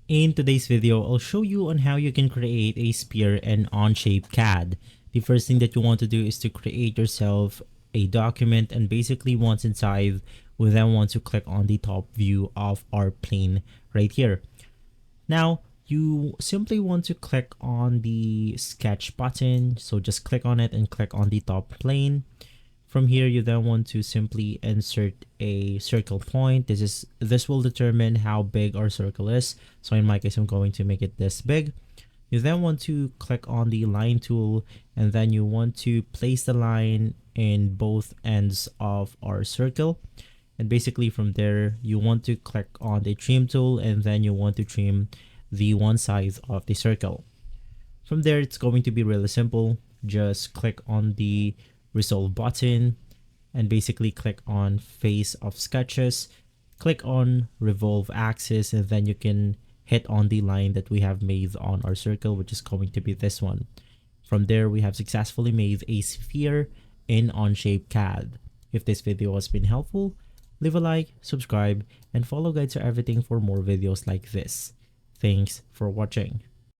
In today's video, I'll show you on how you can create a sphere in Onshape CAD. The first thing that you want to do is to create yourself a document, and basically once inside, we then want to click on the top view of our plane right here. Now, you simply want to click on the sketch button. So just click on it and click on the top plane. From here, you then want to simply insert a circle point. This will determine how big our circle is. So in my case, I'm going to make it this big. You then want to click on the line tool, and then you want to place the line in both ends of our circle. And basically from there, you want to click on the trim tool, and then you want to trim the one side of the circle. From there, it's going to be really simple. Just click on the resolve button and basically click on face of sketches, click on revolve axis, and then you can hit on the line that we have made on our circle, which is going to be this one. From there, we have successfully made a sphere in Onshape CAD. If this video has been helpful, leave a like, subscribe, and follow guides for everything for more videos like this. Thanks for watching.